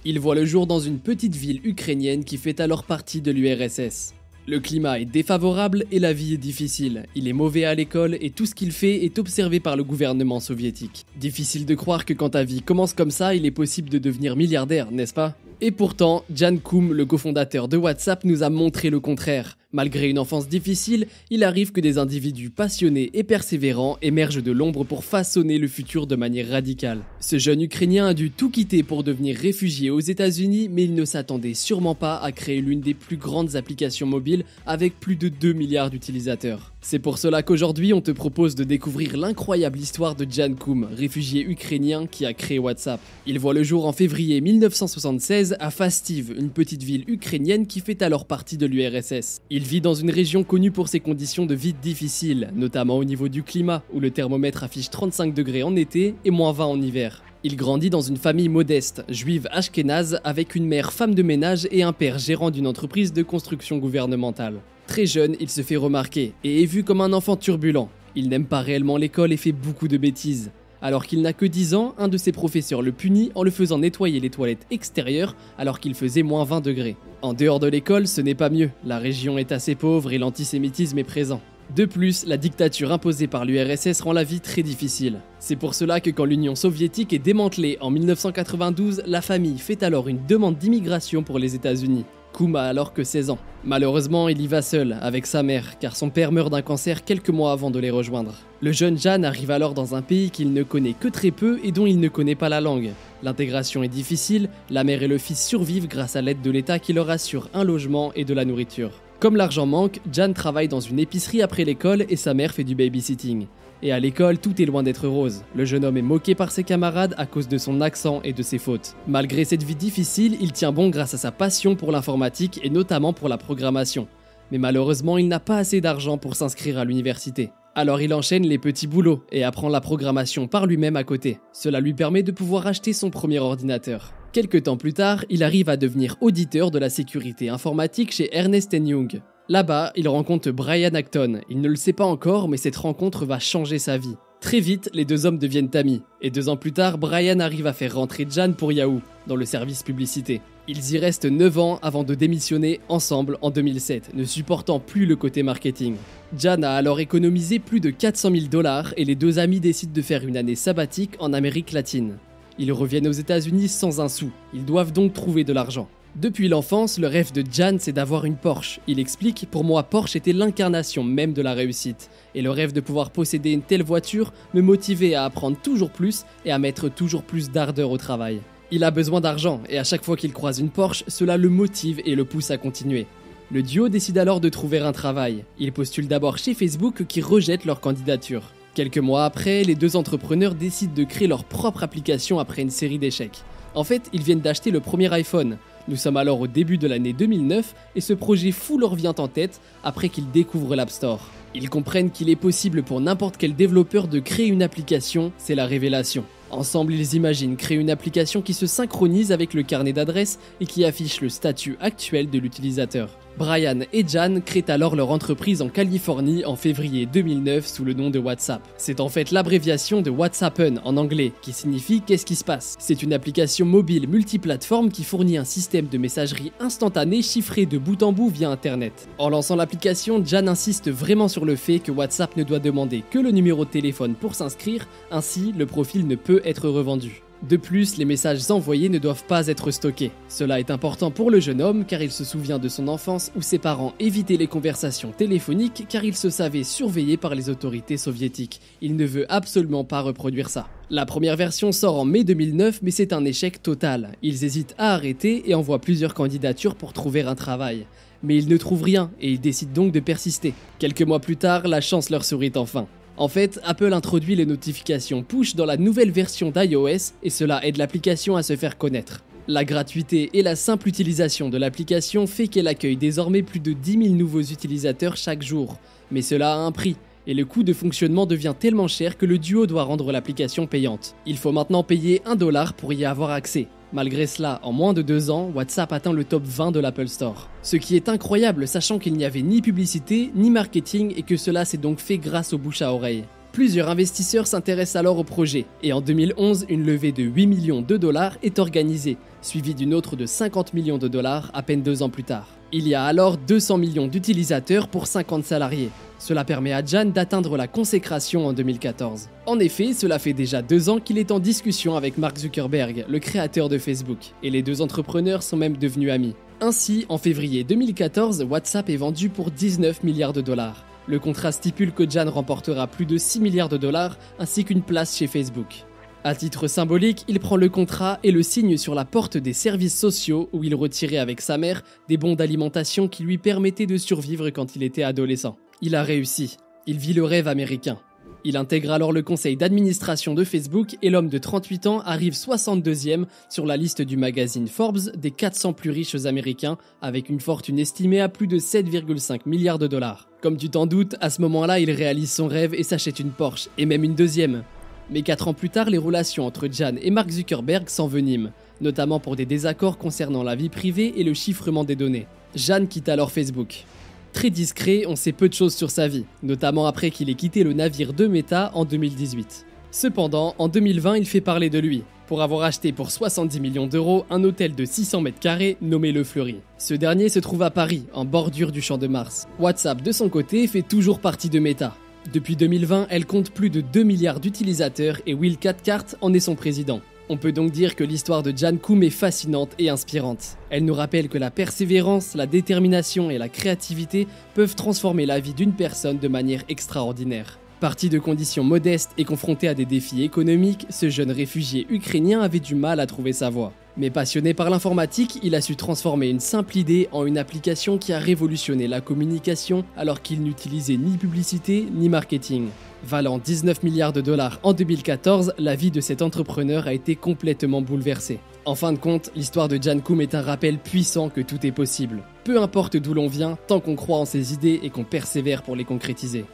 Il voit le jour dans une petite ville ukrainienne qui fait alors partie de l'URSS. Le climat est défavorable et la vie est difficile. Il est mauvais à l'école et tout ce qu'il fait est observé par le gouvernement soviétique. Difficile de croire que quand ta vie commence comme ça, il est possible de devenir milliardaire, n'est-ce pas? Et pourtant, Jan Koum, le cofondateur de WhatsApp, nous a montré le contraire. Malgré une enfance difficile, il arrive que des individus passionnés et persévérants émergent de l'ombre pour façonner le futur de manière radicale. Ce jeune Ukrainien a dû tout quitter pour devenir réfugié aux États-Unis, mais il ne s'attendait sûrement pas à créer l'une des plus grandes applications mobiles avec plus de 2 milliards d'utilisateurs. C'est pour cela qu'aujourd'hui on te propose de découvrir l'incroyable histoire de Jan Koum, réfugié ukrainien qui a créé WhatsApp. Il voit le jour en février 1976 à Fastiv, une petite ville ukrainienne qui fait alors partie de l'URSS. Il vit dans une région connue pour ses conditions de vie difficiles, notamment au niveau du climat, où le thermomètre affiche 35 degrés en été et moins 20 en hiver. Il grandit dans une famille modeste, juive ashkénaze, avec une mère femme de ménage et un père gérant d'une entreprise de construction gouvernementale. Très jeune, il se fait remarquer et est vu comme un enfant turbulent. Il n'aime pas réellement l'école et fait beaucoup de bêtises. Alors qu'il n'a que 10 ans, un de ses professeurs le punit en le faisant nettoyer les toilettes extérieures alors qu'il faisait moins 20 degrés. En dehors de l'école, ce n'est pas mieux, la région est assez pauvre et l'antisémitisme est présent. De plus, la dictature imposée par l'URSS rend la vie très difficile. C'est pour cela que quand l'Union soviétique est démantelée en 1992, la famille fait alors une demande d'immigration pour les États-Unis. Koum a alors que 16 ans. Malheureusement, il y va seul, avec sa mère, car son père meurt d'un cancer quelques mois avant de les rejoindre. Le jeune Jan arrive alors dans un pays qu'il ne connaît que très peu et dont il ne connaît pas la langue. L'intégration est difficile, la mère et le fils survivent grâce à l'aide de l'État qui leur assure un logement et de la nourriture. Comme l'argent manque, Jan travaille dans une épicerie après l'école et sa mère fait du babysitting. Et à l'école, tout est loin d'être rose. Le jeune homme est moqué par ses camarades à cause de son accent et de ses fautes. Malgré cette vie difficile, il tient bon grâce à sa passion pour l'informatique et notamment pour la programmation. Mais malheureusement, il n'a pas assez d'argent pour s'inscrire à l'université. Alors il enchaîne les petits boulots et apprend la programmation par lui-même à côté. Cela lui permet de pouvoir acheter son premier ordinateur. Quelque temps plus tard, il arrive à devenir auditeur de la sécurité informatique chez Ernst & Young. Là-bas, il rencontre Brian Acton. Il ne le sait pas encore, mais cette rencontre va changer sa vie. Très vite, les deux hommes deviennent amis. Et 2 ans plus tard, Brian arrive à faire rentrer Jan pour Yahoo, dans le service publicité. Ils y restent 9 ans avant de démissionner ensemble en 2007, ne supportant plus le côté marketing. Jan a alors économisé plus de 400 000 $ et les deux amis décident de faire une année sabbatique en Amérique latine. Ils reviennent aux États-Unis sans un sou. Ils doivent donc trouver de l'argent. Depuis l'enfance, le rêve de Jan, c'est d'avoir une Porsche. Il explique, pour moi, Porsche était l'incarnation même de la réussite. Et le rêve de pouvoir posséder une telle voiture me motivait à apprendre toujours plus et à mettre toujours plus d'ardeur au travail. Il a besoin d'argent et à chaque fois qu'il croise une Porsche, cela le motive et le pousse à continuer. Le duo décide alors de trouver un travail. Ils postulent d'abord chez Facebook qui rejette leur candidature. Quelques mois après, les deux entrepreneurs décident de créer leur propre application après une série d'échecs. En fait, ils viennent d'acheter le premier iPhone. Nous sommes alors au début de l'année 2009 et ce projet fou leur vient en tête après qu'ils découvrent l'App Store. Ils comprennent qu'il est possible pour n'importe quel développeur de créer une application, c'est la révélation. Ensemble, ils imaginent créer une application qui se synchronise avec le carnet d'adresses et qui affiche le statut actuel de l'utilisateur. Brian et Jan créent alors leur entreprise en Californie en février 2009 sous le nom de WhatsApp. C'est en fait l'abréviation de What's Happen en anglais, qui signifie « qu'est-ce qui se passe ?». C'est une application mobile multiplateforme qui fournit un système de messagerie instantanée chiffré de bout en bout via Internet. En lançant l'application, Jan insiste vraiment sur le fait que WhatsApp ne doit demander que le numéro de téléphone pour s'inscrire, ainsi le profil ne peut être revendu. De plus, les messages envoyés ne doivent pas être stockés. Cela est important pour le jeune homme car il se souvient de son enfance où ses parents évitaient les conversations téléphoniques car il se savait surveillé par les autorités soviétiques. Il ne veut absolument pas reproduire ça. La première version sort en mai 2009 mais c'est un échec total. Ils hésitent à arrêter et envoient plusieurs candidatures pour trouver un travail. Mais ils ne trouvent rien et ils décident donc de persister. Quelques mois plus tard, la chance leur sourit enfin. En fait, Apple introduit les notifications push dans la nouvelle version d'iOS et cela aide l'application à se faire connaître. La gratuité et la simple utilisation de l'application fait qu'elle accueille désormais plus de 10 000 nouveaux utilisateurs chaque jour. Mais cela a un prix, et le coût de fonctionnement devient tellement cher que le duo doit rendre l'application payante. Il faut maintenant payer $1 pour y avoir accès. Malgré cela, en moins de 2 ans, WhatsApp atteint le top 20 de l'Apple Store. Ce qui est incroyable, sachant qu'il n'y avait ni publicité, ni marketing et que cela s'est donc fait grâce au bouche à oreille. Plusieurs investisseurs s'intéressent alors au projet, et en 2011, une levée de 8 millions de dollars est organisée, suivie d'une autre de 50 millions de dollars à peine 2 ans plus tard. Il y a alors 200 millions d'utilisateurs pour 50 salariés. Cela permet à Jan d'atteindre la consécration en 2014. En effet, cela fait déjà 2 ans qu'il est en discussion avec Mark Zuckerberg, le créateur de Facebook, et les deux entrepreneurs sont même devenus amis. Ainsi, en février 2014, WhatsApp est vendu pour 19 milliards de dollars. Le contrat stipule que Jan remportera plus de 6 milliards de dollars ainsi qu'une place chez Facebook. À titre symbolique, il prend le contrat et le signe sur la porte des services sociaux où il retirait avec sa mère des bons d'alimentation qui lui permettaient de survivre quand il était adolescent. Il a réussi. Il vit le rêve américain. Il intègre alors le conseil d'administration de Facebook et l'homme de 38 ans arrive 62e sur la liste du magazine Forbes des 400 plus riches américains avec une fortune estimée à plus de 7,5 milliards de dollars. Comme tu t'en doutes, à ce moment-là, il réalise son rêve et s'achète une Porsche, et même une deuxième. Mais 4 ans plus tard, les relations entre Jan et Mark Zuckerberg s'enveniment, notamment pour des désaccords concernant la vie privée et le chiffrement des données. Jan quitte alors Facebook. Très discret, on sait peu de choses sur sa vie, notamment après qu'il ait quitté le navire de Meta en 2018. Cependant, en 2020, il fait parler de lui, pour avoir acheté pour 70 millions d'euros un hôtel de 600 mètres carrés nommé Le Fleury. Ce dernier se trouve à Paris, en bordure du Champ de Mars. WhatsApp, de son côté, fait toujours partie de Meta. Depuis 2020, elle compte plus de 2 milliards d'utilisateurs et Will Cathcart en est son président. On peut donc dire que l'histoire de Jan Koum est fascinante et inspirante. Elle nous rappelle que la persévérance, la détermination et la créativité peuvent transformer la vie d'une personne de manière extraordinaire. Parti de conditions modestes et confronté à des défis économiques, ce jeune réfugié ukrainien avait du mal à trouver sa voie. Mais passionné par l'informatique, il a su transformer une simple idée en une application qui a révolutionné la communication alors qu'il n'utilisait ni publicité ni marketing. Valant 19 milliards de dollars en 2014, la vie de cet entrepreneur a été complètement bouleversée. En fin de compte, l'histoire de Jan Koum est un rappel puissant que tout est possible. Peu importe d'où l'on vient, tant qu'on croit en ses idées et qu'on persévère pour les concrétiser.